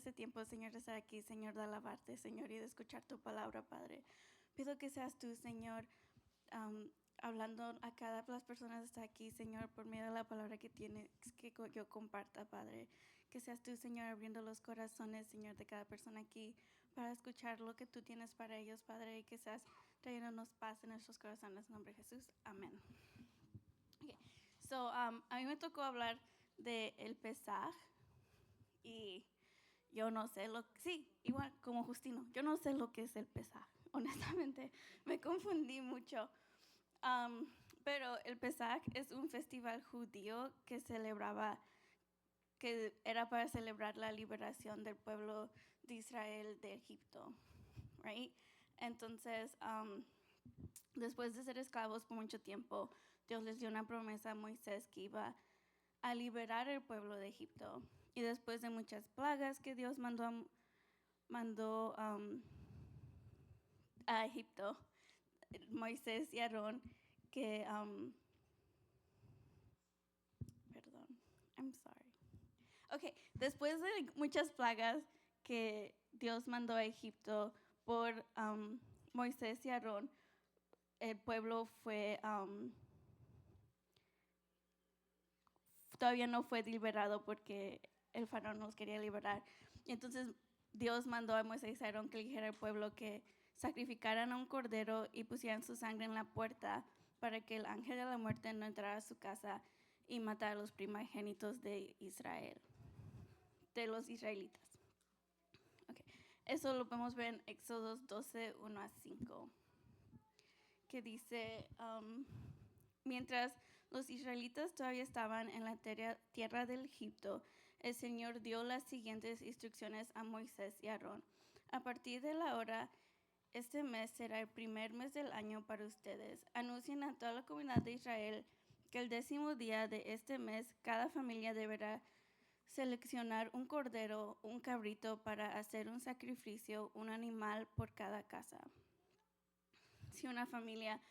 este tiempo, Señor, de estar aquí, Señor, de alabarte, Señor, y de escuchar tu palabra, Padre. Pido que seas tú, Señor, hablando a cada las personas que están aquí, Señor, por medio de la palabra que tienes, que yo comparta, Padre. Que seas tú, Señor, abriendo los corazones, Señor, de cada persona aquí para escuchar lo que tú tienes para ellos, Padre, y que seas trayéndonos paz en nuestros corazones. En nombre de Jesús. Amén. Okay. So, a mí me tocó hablar de el Pesaj y yo no sé sí, igual como Justino, yo no sé lo que es el Pesaj. Honestamente, me confundí mucho. Pero el Pesaj es un festival judío que era para celebrar la liberación del pueblo de Israel de Egipto, right? Entonces, después de ser esclavos por mucho tiempo, Dios les dio una promesa a Moisés que iba a liberar el pueblo de Egipto. Y después de muchas plagas que Dios mandó a Egipto, Moisés y Aarón, que, perdón, I'm sorry. Ok, después de muchas plagas que Dios mandó a Egipto por Moisés y Aarón, el pueblo todavía no fue liberado porque el faraón nos quería liberar. Y entonces Dios mandó a Moisés y Aarón que le dijera al pueblo que sacrificaran a un cordero y pusieran su sangre en la puerta para que el ángel de la muerte no entrara a su casa y matara a los primogénitos de Israel, de los israelitas. Okay. Eso lo podemos ver en Éxodo 12, 1 a 5, que dice, mientras los israelitas todavía estaban en la tierra del Egipto, el Señor dio las siguientes instrucciones a Moisés y Aarón. A partir de la hora, este mes será el primer mes del año para ustedes. Anuncien a toda la comunidad de Israel que el 10º día de este mes cada familia deberá seleccionar un cordero, un cabrito para hacer un sacrificio, un animal por cada casa. Si una familia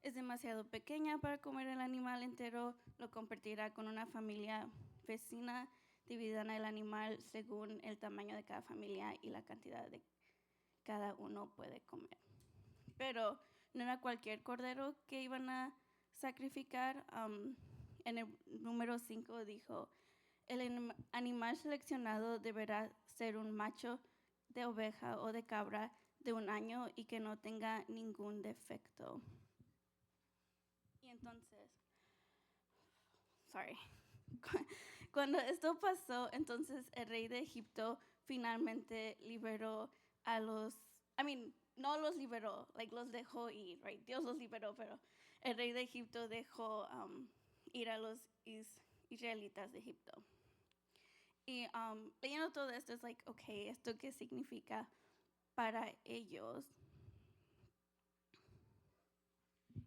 es demasiado pequeña para comer el animal entero, lo compartirá con una familia vecina. Dividan el animal según el tamaño de cada familia y la cantidad de cada uno puede comer. Pero no era cualquier cordero que iban a sacrificar. En el número 5 dijo, el animal seleccionado deberá ser un macho de oveja o de cabra de 1 año y que no tenga ningún defecto. Y entonces, cuando esto pasó, entonces el rey de Egipto finalmente liberó a no los liberó, los dejó ir, right? Dios los liberó, pero el rey de Egipto dejó ir a los israelitas de Egipto. Y leyendo todo esto es okay, ¿esto qué significa para ellos?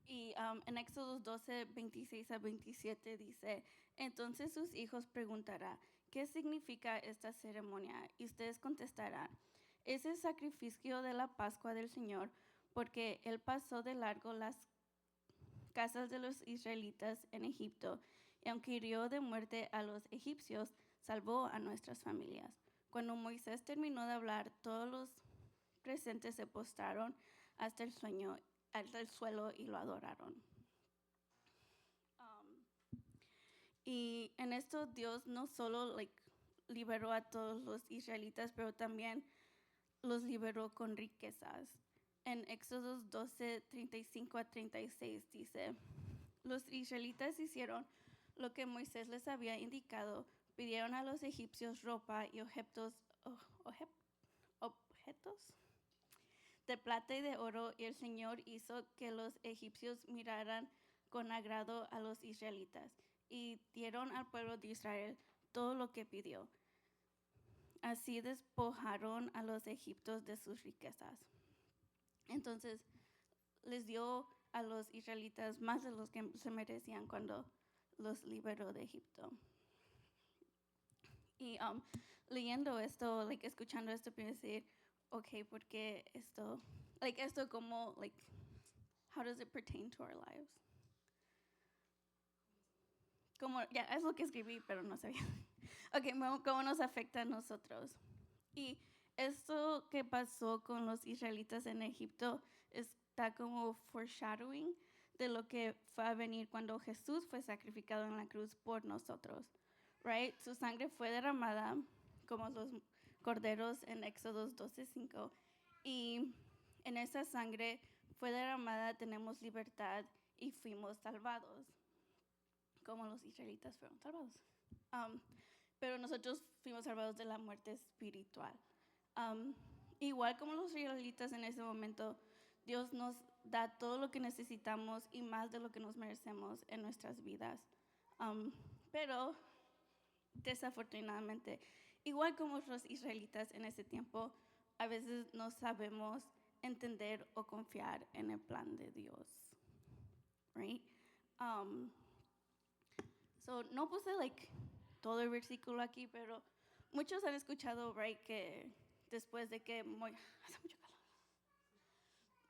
Y en Éxodo 12, 26 a 27 dice, entonces sus hijos preguntarán, ¿qué significa esta ceremonia? Y ustedes contestarán, es el sacrificio de la Pascua del Señor, porque Él pasó de largo las casas de los israelitas en Egipto, y aunque hirió de muerte a los egipcios, salvó a nuestras familias. Cuando Moisés terminó de hablar, todos los presentes se postraron hasta el suelo y lo adoraron. Y en esto Dios no solo liberó a todos los israelitas, pero también los liberó con riquezas. En Éxodo 12, 35 a 36 dice, los israelitas hicieron lo que Moisés les había indicado, pidieron a los egipcios ropa y objetos de plata y de oro, y el Señor hizo que los egipcios miraran con agrado a los israelitas y dieron al pueblo de Israel todo lo que pidió. Así despojaron a los egipcios de sus riquezas. Entonces les dio a los israelitas más de los que se merecían cuando los liberó de Egipto. Y leyendo esto, escuchando esto, pienso decir, okay, porque esto como, how does it pertain to our lives? Como, ya, es lo que escribí, pero no sabía. Okay, ¿cómo nos afecta a nosotros? Y esto que pasó con los israelitas en Egipto está como foreshadowing de lo que va a venir cuando Jesús fue sacrificado en la cruz por nosotros, right? Su sangre fue derramada como los corderos en Éxodos 12:5 y en esa sangre fue derramada, tenemos libertad y fuimos salvados, como los israelitas fueron salvados. Um, pero nosotros fuimos salvados de la muerte espiritual. Um, Igual como los israelitas en ese momento, Dios nos da todo lo que necesitamos y más de lo que nos merecemos en nuestras vidas. Pero desafortunadamente, igual como los israelitas en ese tiempo, a veces no sabemos entender o confiar en el plan de Dios. Right? So no puse todo el versículo aquí, pero muchos han escuchado, right, que después de que hace mucho calor.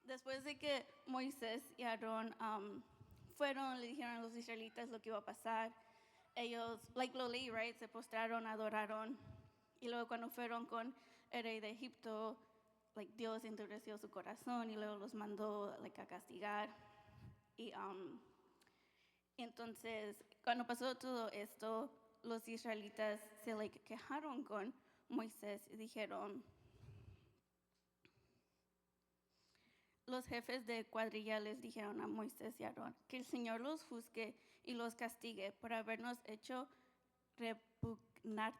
Después de que Moisés y Aarón fueron, le dijeron a los israelitas lo que iba a pasar, ellos, lo leí, right, se postraron, adoraron, y luego cuando fueron con el rey de Egipto, Dios endureció su corazón y luego los mandó a castigar. Y entonces, cuando pasó todo esto, los israelitas se quejaron con Moisés y dijeron, los jefes de cuadrilla les dijeron a Moisés y Aarón que el Señor los juzgue y los castigue por habernos hecho repugnantes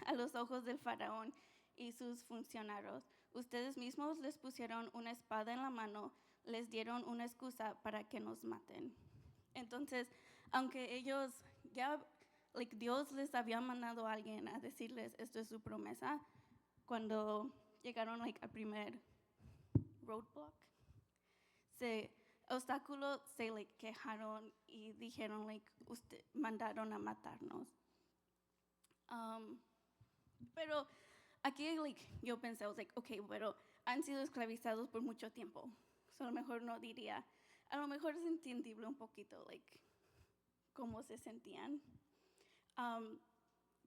a los ojos del faraón y sus funcionarios. Ustedes mismos les pusieron una espada en la mano, les dieron una excusa para que nos maten. Entonces, aunque ellos ya, Dios les había mandado a alguien a decirles esto es su promesa, cuando llegaron al primer roadblock, obstáculos, se quejaron y dijeron mandaron a matarnos. Pero aquí yo pensé, okay, pero han sido esclavizados por mucho tiempo. So, a lo mejor no diría, a lo mejor es entendible un poquito, cómo se sentían.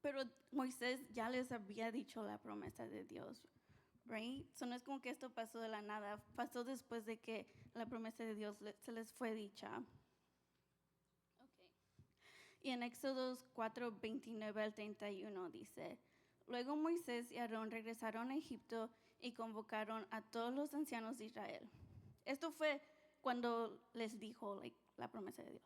Pero Moisés ya les había dicho la promesa de Dios, right? So no es como que esto pasó de la nada, pasó después de que la promesa de Dios se les fue dicha. Okay. Y en Éxodos 4:29 al 31 dice, luego Moisés y Aarón regresaron a Egipto y convocaron a todos los ancianos de Israel. Esto fue cuando les dijo la promesa de Dios.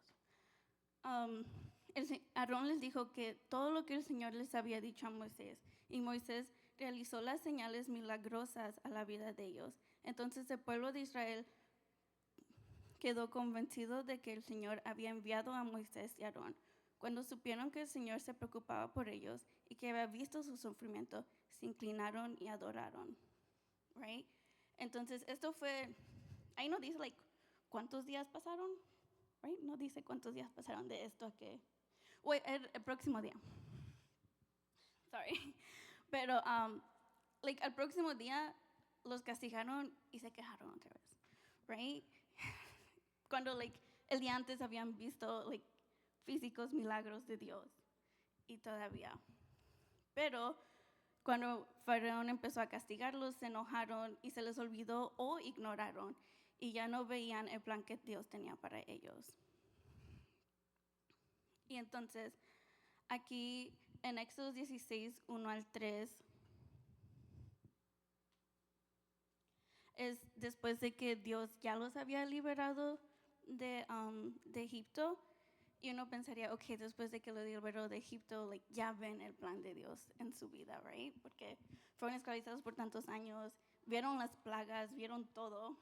Aarón les dijo que todo lo que el Señor les había dicho a Moisés, y Moisés realizó las señales milagrosas a la vida de ellos. Entonces el pueblo de Israel quedó convencido de que el Señor había enviado a Moisés y Aarón. Cuando supieron que el Señor se preocupaba por ellos y que había visto su sufrimiento, se inclinaron y adoraron. Right? Entonces esto fue, ahí no dice cuántos días pasaron, right? No dice cuántos días pasaron de esto a que, el próximo día. Sorry. Pero al próximo día los castigaron y se quejaron otra vez, right? Cuando el día antes habían visto físicos milagros de Dios y todavía. Pero cuando Faraón empezó a castigarlos, se enojaron y se les olvidó o ignoraron y ya no veían el plan que Dios tenía para ellos. Y entonces, aquí en Éxodo 16, 1 al 3, es después de que Dios ya los había liberado de Egipto. Y uno pensaría, ok, después de que lo liberó de Egipto, ya ven el plan de Dios en su vida, right? Porque fueron esclavizados por tantos años, vieron las plagas, vieron todo.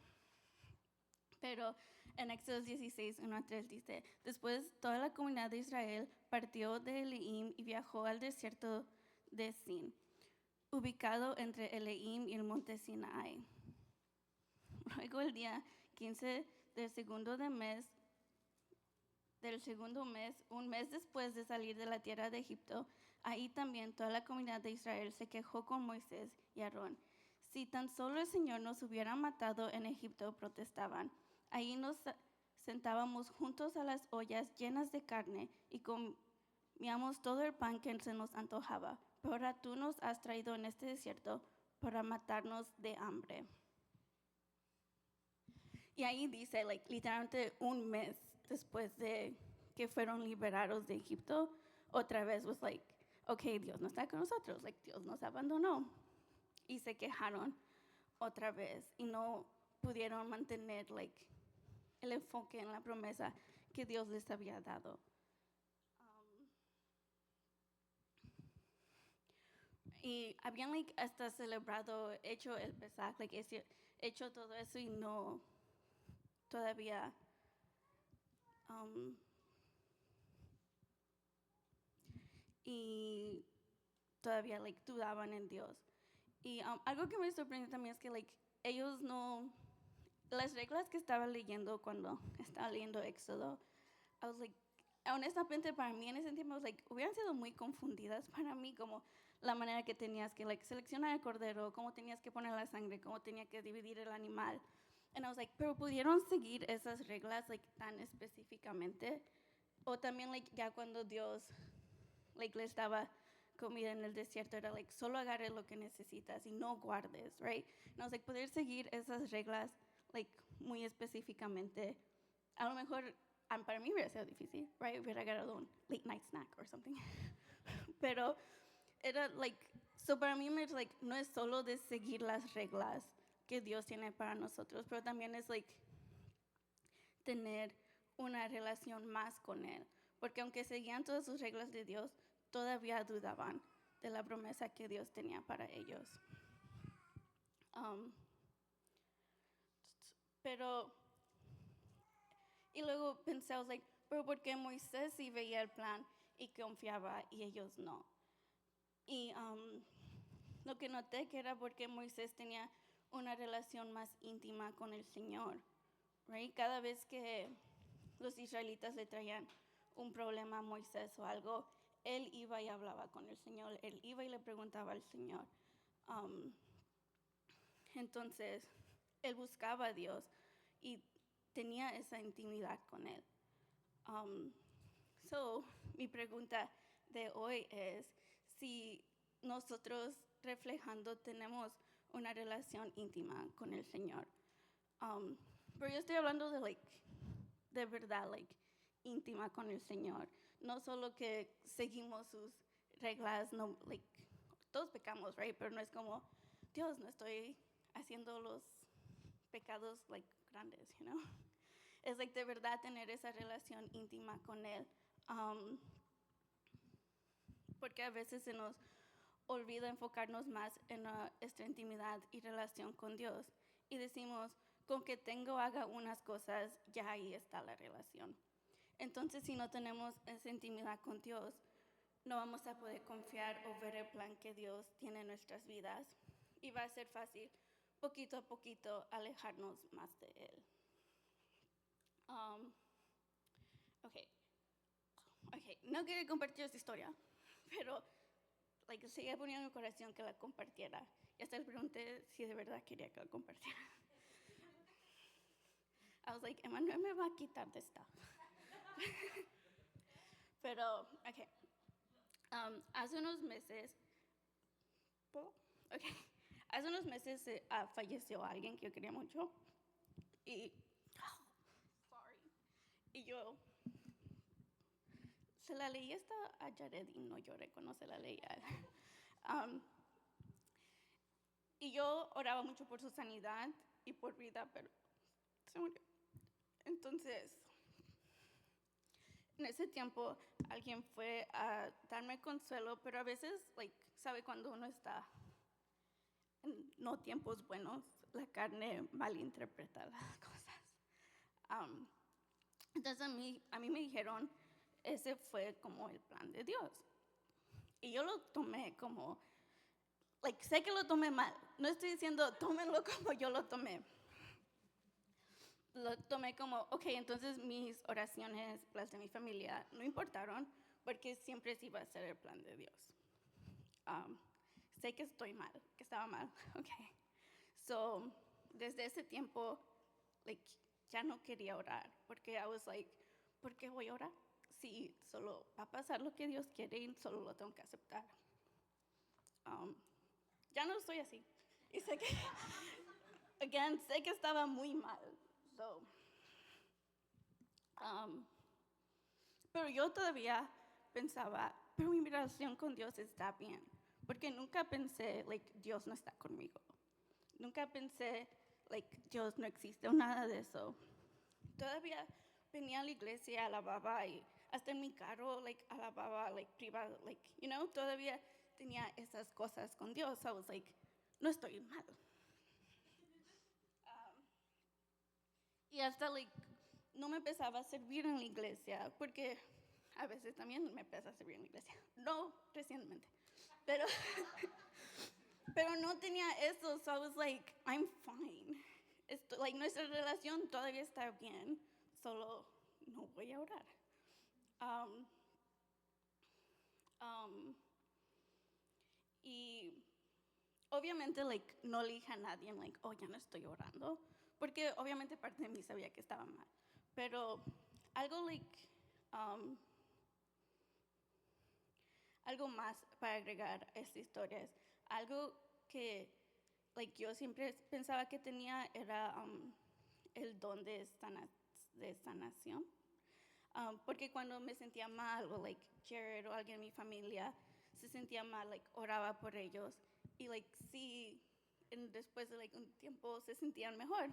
Pero en Éxodo 16, 1 a 3 dice, después toda la comunidad de Israel partió de Elim y viajó al desierto de Sin, ubicado entre Elim y el monte Sinaí. Luego el día 15 del segundo mes, un mes después de salir de la tierra de Egipto, ahí también toda la comunidad de Israel se quejó con Moisés y Aarón. Si tan solo el Señor nos hubiera matado en Egipto, protestaban. Ahí nos sentábamos juntos a las ollas llenas de carne y comíamos todo el pan que se nos antojaba, pero ahora tú nos has traído en este desierto para matarnos de hambre. Y ahí dice, literalmente un mes después de que fueron liberados de Egipto, otra vez was okay, Dios no está con nosotros, Dios nos abandonó. Y se quejaron otra vez y no pudieron mantener el enfoque en la promesa que Dios les había dado. Y habían hasta celebrado, hecho el Pesach, hecho todo eso y no todavía y todavía dudaban en Dios. Y algo que me sorprendió también es que ellos no, las reglas que estaba leyendo cuando estaba leyendo Éxodo, I was honestamente para mí en ese tiempo, hubieran sido muy confundidas para mí, como la manera que tenías que seleccionar el cordero, cómo tenías que poner la sangre, cómo tenía que dividir el animal. And I was pero pudieron seguir esas reglas tan específicamente, o también ya cuando Dios les daba comida en el desierto, era solo agarre lo que necesitas y no guardes, right? And I was poder seguir esas reglas muy específicamente, a lo mejor para mí hubiera sido difícil, right? Hubiera agarrado un late night snack or something. Pero era so para mí no es solo de seguir las reglas que Dios tiene para nosotros, pero también es tener una relación más con Él. Porque aunque seguían todas sus reglas de Dios, todavía dudaban de la promesa que Dios tenía para ellos. Pero, y luego pensé, pero ¿por qué Moisés sí veía el plan y confiaba y ellos no? Y lo que noté que era porque Moisés tenía una relación más íntima con el Señor, right? Cada vez que los israelitas le traían un problema a Moisés o algo, él iba y hablaba con el Señor, él iba y le preguntaba al Señor. Entonces, él buscaba a Dios y tenía esa intimidad con él. Mi pregunta de hoy es si nosotros reflejando tenemos una relación íntima con el Señor. Pero yo estoy hablando de verdad, íntima con el Señor. No solo que seguimos sus reglas, no, todos pecamos, right? Pero no es como, Dios, no estoy haciendo los pecados, grandes, you know? Es, de verdad tener esa relación íntima con Él. Porque a veces se nos olvida enfocarnos más en nuestra intimidad y relación con Dios. Y decimos, con que haga unas cosas, ya ahí está la relación. Entonces, si no tenemos esa intimidad con Dios, no vamos a poder confiar o ver el plan que Dios tiene en nuestras vidas. Y va a ser fácil, poquito a poquito, alejarnos más de Él. Okay. No quería compartir esta historia, pero seguía poniendo en mi corazón que la compartiera. Y hasta le pregunté si de verdad quería que la compartiera. I was Emmanuel me va a quitar de esta. Pero, okay. Hace unos meses, falleció alguien que yo quería mucho. Y, y yo se la leí esta a Jared y no lloré cuando se la leí a él. Y yo oraba mucho por su sanidad y por vida, pero se murió. Entonces, en ese tiempo alguien fue a darme consuelo, pero a veces, sabe cuando uno está en no tiempos buenos, la carne malinterpreta las cosas. Entonces a mí me dijeron, ese fue como el plan de Dios. Y yo lo tomé como, sé que lo tomé mal. No estoy diciendo, tómenlo como yo lo tomé. Lo tomé como, ok, entonces mis oraciones, las de mi familia, no importaron porque siempre sí iba a ser el plan de Dios. Sé que estoy mal, que estaba mal, ok. So, desde ese tiempo, ya no quería orar porque I was ¿por qué voy a orar? Si solo va a pasar lo que Dios quiere y solo lo tengo que aceptar. ya no estoy así. Y sé que, again, sé que estaba muy mal. So, pero yo todavía pensaba, pero mi relación con Dios está bien. Porque nunca pensé, like, Dios no está conmigo. Nunca pensé, like, Dios no existe o nada de eso. Todavía venía a la iglesia, alababa y hasta en mi carro, like, alababa, like, privado, like, you know, todavía tenía esas cosas con Dios. So I was like, no estoy mal. Y hasta, like, no me empezaba a servir en la iglesia, porque a veces también me empecé a servir en la iglesia. No recientemente, pero, pero no tenía eso, so I was like, I'm fine. Like, nuestra relación todavía está bien, solo no voy a orar. Y obviamente, like, no le dije a nadie, like, oh, ya no estoy orando, porque obviamente parte de mí sabía que estaba mal. Pero algo, like, algo más para agregar a esta historia es algo que, like, yo siempre pensaba que tenía era el don de sanación. Porque cuando me sentía mal, o like Jared o alguien de mi familia se sentía mal, like oraba por ellos y like sí, después de like un tiempo se sentían mejor.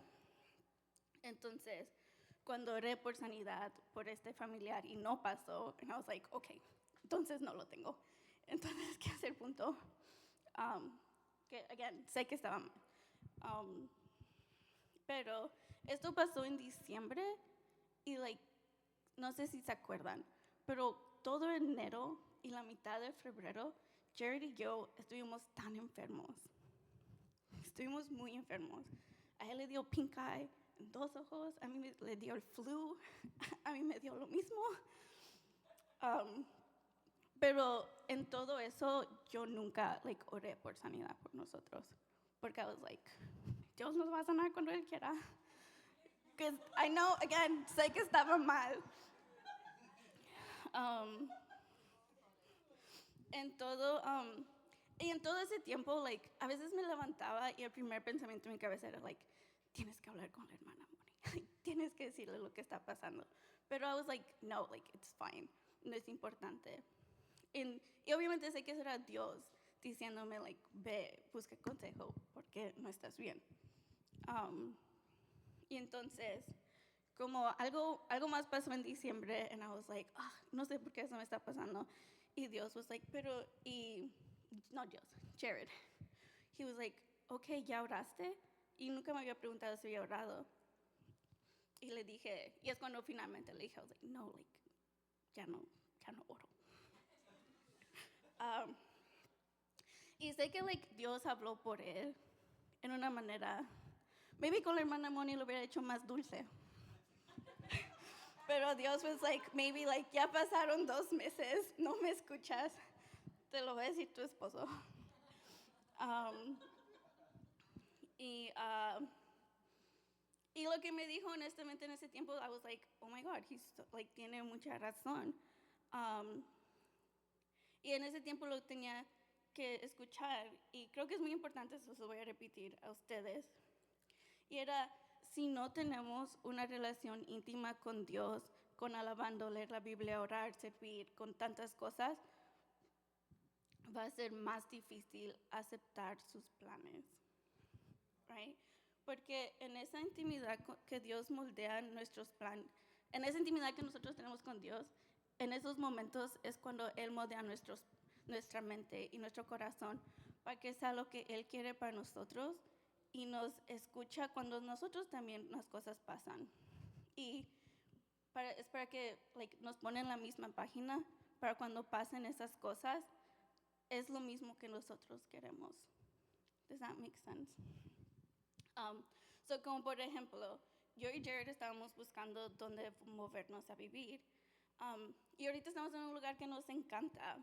Entonces, cuando oré por sanidad por este familiar y no pasó, and I was like, okay, entonces no lo tengo. Entonces, ¿qué es el punto? Que, again, sé que estaba mal. Pero esto pasó en diciembre y like no sé si se acuerdan, pero todo enero y la mitad de febrero, Jared y yo estuvimos tan enfermos. Estuvimos muy enfermos. A él le dio pink eye en 2 ojos, a mí le dio el flu, a mí me dio lo mismo. Pero en todo eso yo nunca like oré por sanidad por nosotros, porque I was like, Dios nos va a sanar cuando Él quiera. Because I know, again, sé que estaba mal. Y en todo ese tiempo, like, a veces me levantaba y el primer pensamiento en mi cabeza era, like, tienes que hablar con la hermana Moni. Tienes que decirle lo que está pasando. Pero I was like, no, like, it's fine. No es importante. Y obviamente sé que eso era Dios diciéndome, like, ve, busca consejo porque no estás bien. Y entonces, como algo más pasó en diciembre, and I was like, no sé por qué eso me está pasando. Y Dios was like, no Dios, Jared. He was like, okay, ¿ya oraste? Y nunca me había preguntado si había orado. Y le dije, y es cuando finalmente le dije, I was like, no, like, ya no oro. Y sé que, like, Dios habló por él en una manera, maybe con la hermana Moni lo hubiera hecho más dulce. Pero Dios was like, maybe like, ya pasaron 2 meses, no me escuchas, te lo va a decir tu esposo. Y lo que me dijo honestamente en ese tiempo, I was like, oh my God, like, tiene mucha razón. Y en ese tiempo lo tenía que escuchar, y creo que es muy importante, eso lo voy a repetir a ustedes. Y era, si no tenemos una relación íntima con Dios, con alabando, leer la Biblia, orar, servir, con tantas cosas, va a ser más difícil aceptar sus planes, right? Porque en esa intimidad que Dios moldea nuestros planes, en esa intimidad que nosotros tenemos con Dios, en esos momentos es cuando Él moldea nuestra mente y nuestro corazón para que sea lo que Él quiere para nosotros y nos escucha cuando nosotros también las cosas pasan. Y es para que like, nos ponen en la misma página para cuando pasen esas cosas, es lo mismo que nosotros queremos. Does that make sense? So como por ejemplo, yo y Jared estábamos buscando dónde movernos a vivir. Y ahorita estamos en un lugar que nos encanta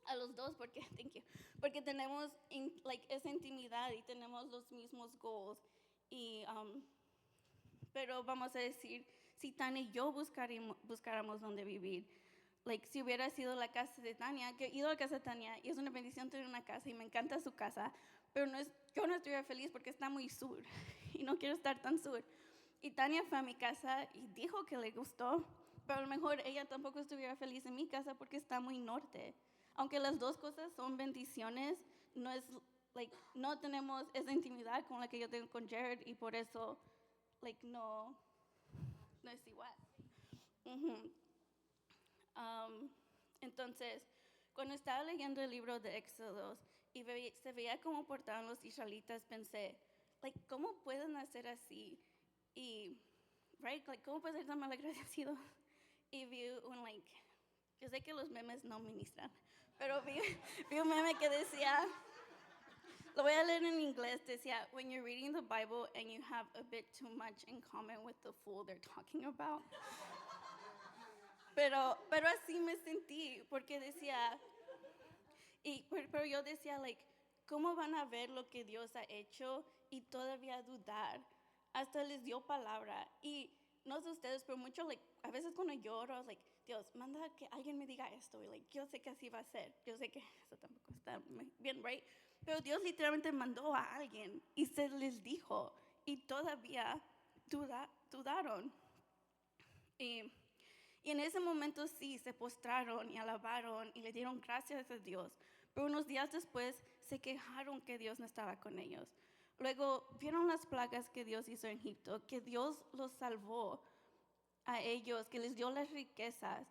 a los dos porque tenemos esa intimidad y tenemos los mismos goals. Pero vamos a decir, si Tania y yo buscáramos dónde vivir, si hubiera sido la casa de Tania, que he ido a la casa de Tania y es una bendición tener una casa y me encanta su casa, pero yo no estuviera feliz porque está muy sur y no quiero estar tan sur. Y Tania fue a mi casa y dijo que le gustó, pero a lo mejor ella tampoco estuviera feliz en mi casa porque está muy norte. Aunque las dos cosas son bendiciones, no tenemos esa intimidad con la que yo tengo con Jared y por eso no es igual. Uh-huh. Entonces, cuando estaba leyendo el libro de Éxodos y se veía cómo portaban los israelitas, pensé, ¿cómo pueden hacer así? Y, ¿cómo pueden ser tan malagradecidos? Y vi yo sé que los memes no ministran, pero vi un meme que decía, lo voy a leer en inglés, decía, when you're reading the Bible and you have a bit too much in common with the fool they're talking about. Pero así me sentí, porque decía, pero yo decía, ¿cómo van a ver lo que Dios ha hecho y todavía dudar? Hasta les dio palabra. Y no sé ustedes, pero mucho, a veces cuando lloro, Dios, manda que alguien me diga esto. Y, yo sé que así va a ser. Yo sé que eso tampoco está bien, right? Pero Dios literalmente mandó a alguien y se les dijo. Y todavía dudaron. Y en ese momento sí, se postraron y alabaron y le dieron gracias a Dios. Pero unos días después se quejaron que Dios no estaba con ellos. Luego vieron las plagas que Dios hizo en Egipto, que Dios los salvó a ellos, que les dio las riquezas.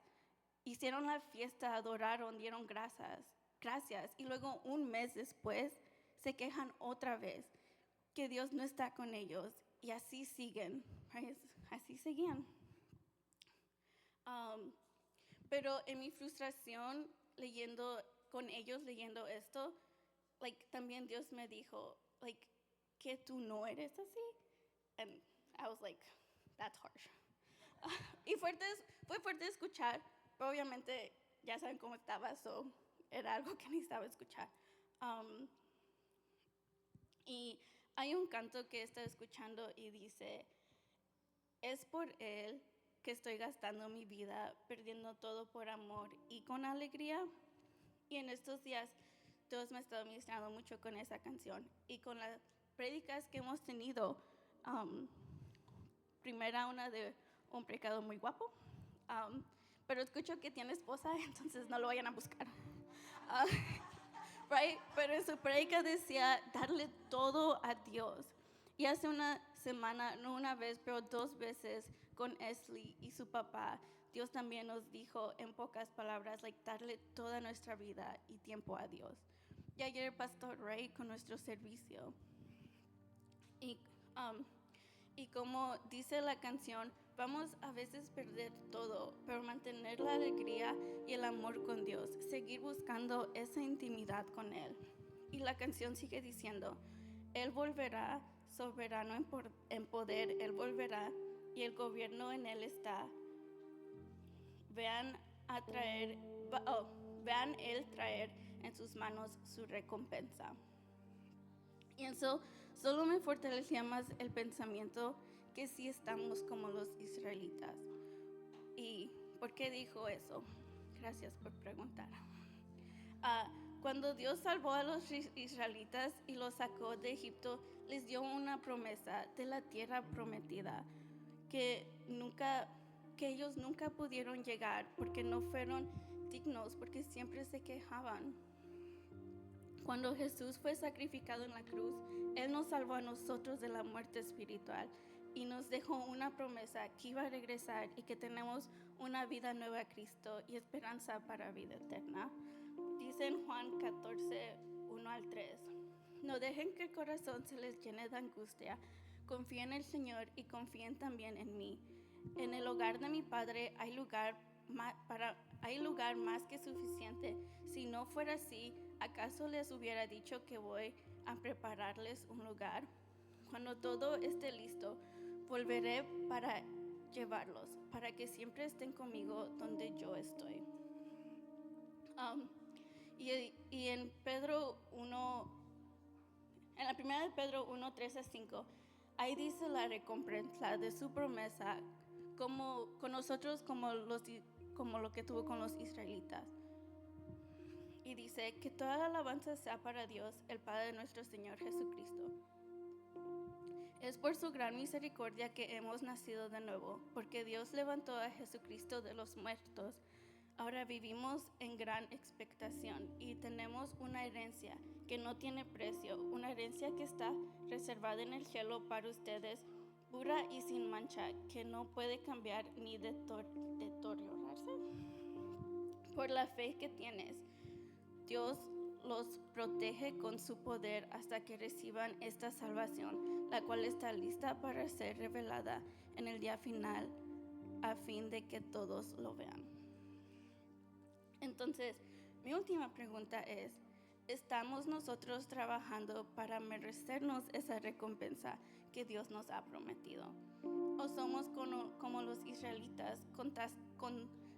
Hicieron la fiesta, adoraron, dieron gracias. Y luego un mes después se quejan otra vez que Dios no está con ellos. Y así siguen, right? Así seguían. Pero en mi frustración con ellos leyendo esto, también Dios me dijo, que tú no eres así. And I was like, that's harsh. Y fue fuerte escuchar, pero obviamente ya saben cómo estaba, so era algo que necesitaba escuchar. Y hay un canto que estaba escuchando y dice, es por Él que estoy gastando mi vida, perdiendo todo por amor y con alegría. Y en estos días Dios me ha estado ministrando mucho con esa canción y con las prédicas que hemos tenido. Primera una de un pecado muy guapo, pero escucho que tiene esposa, entonces no lo vayan a buscar. Right? Pero en su prédica decía darle todo a Dios. Y hace una semana, no una vez, pero 2 veces con Esli y su papá, Dios también nos dijo en pocas palabras, darle toda nuestra vida y tiempo a Dios. Y ayer el pastor Ray con nuestro servicio. Y como dice la canción, vamos a veces perder todo, pero mantener la alegría y el amor con Dios, seguir buscando esa intimidad con Él. Y la canción sigue diciendo, Él volverá, soberano en poder, Él volverá y el gobierno en Él está. Vean Él traer en sus manos su recompensa. Y eso solo me fortalecía más el pensamiento que sí estamos como los israelitas. ¿Y por qué dijo eso? Gracias por preguntar. Cuando Dios salvó a los israelitas y los sacó de Egipto, les dio una promesa de la tierra prometida que ellos nunca pudieron llegar porque no fueron dignos, porque siempre se quejaban. Cuando Jesús fue sacrificado en la cruz, Él nos salvó a nosotros de la muerte espiritual y nos dejó una promesa que iba a regresar y que tenemos una vida nueva a Cristo y esperanza para vida eterna. Dice en Juan 14, 1-3, no dejen que el corazón se les llene de angustia, confíen en el Señor y confíen también en mí. En el hogar de mi Padre hay lugar más que suficiente. Si no fuera así, ¿acaso les hubiera dicho que voy a prepararles un lugar? Cuando todo esté listo, volveré para llevarlos, para que siempre estén conmigo donde yo estoy. Y en Pedro 1, en la primera de Pedro 1, 3-5, ahí dice la recompensa de su promesa con nosotros como los como lo que tuvo con los israelitas. Y dice que toda la alabanza sea para Dios, el Padre de nuestro Señor Jesucristo. Es por su gran misericordia que hemos nacido de nuevo, porque Dios levantó a Jesucristo de los muertos. Ahora vivimos en gran expectación y tenemos una herencia que no tiene precio, una herencia que está reservada en el cielo para ustedes, pura y sin mancha, que no puede cambiar ni deteriorarse. Por la fe que tienes, Dios los protege con su poder hasta que reciban esta salvación, la cual está lista para ser revelada en el día final, a fin de que todos lo vean. Entonces, mi última pregunta es, ¿estamos nosotros trabajando para merecernos esa recompensa que Dios nos ha prometido? ¿O somos como los israelitas,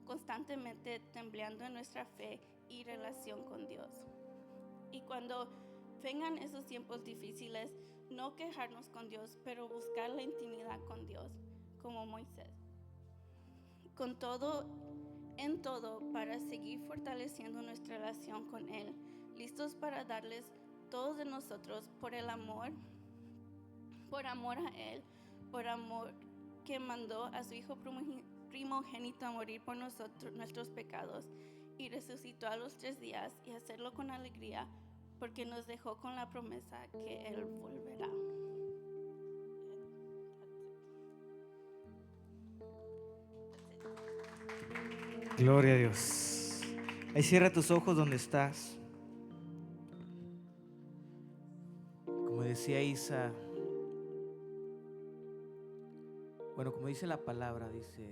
constantemente temblando en nuestra fe y relación con Dios? Y cuando vengan esos tiempos difíciles, no quejarnos con Dios, pero buscar la intimidad con Dios, como Moisés. En todo, para seguir fortaleciendo nuestra relación con Él, listos para darles todos de nosotros por amor a Él, por amor que mandó a su Hijo primogénito a morir por nuestros pecados y resucitó a los 3 días, y hacerlo con alegría, porque nos dejó con la promesa que Él volverá. Gloria a Dios. Ahí cierra tus ojos donde estás. Como decía Isa, como dice la palabra, dice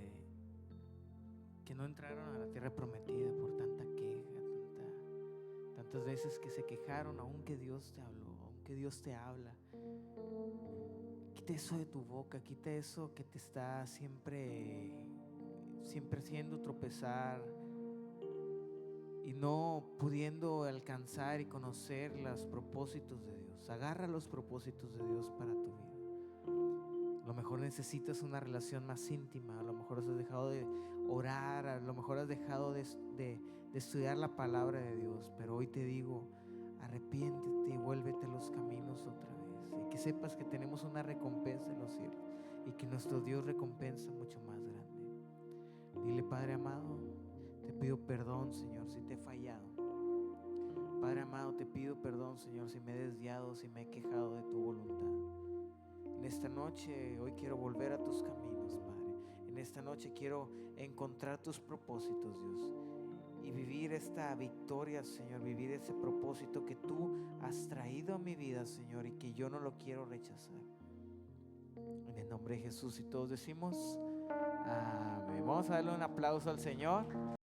que no entraron a la tierra prometida por tanta queja, tantas veces que se quejaron, aunque Dios te habló, aunque Dios te habla. Quita eso de tu boca, quita eso que te está siempre haciendo tropezar y no pudiendo alcanzar y conocer los propósitos de Dios. Agarra los propósitos de Dios para tu vida. A lo mejor necesitas una relación más íntima, a lo mejor has dejado de orar, a lo mejor has dejado de estudiar la palabra de Dios, pero hoy te digo, arrepiéntete y vuélvete a los caminos otra vez, y que sepas que tenemos una recompensa en los cielos y que nuestro Dios recompensa mucho más grande. Dile: Padre amado, te pido perdón, Señor, si te he fallado. Padre amado, te pido perdón, Señor, si me he desviado, si me he quejado de tu voluntad. En esta noche, hoy quiero volver a tus caminos, Padre. En esta noche quiero encontrar tus propósitos, Dios, y vivir esta victoria, Señor, vivir ese propósito que tú has traído a mi vida, Señor, y que yo no lo quiero rechazar. En el nombre de Jesús, y todos decimos amén. Vamos a darle un aplauso al Señor.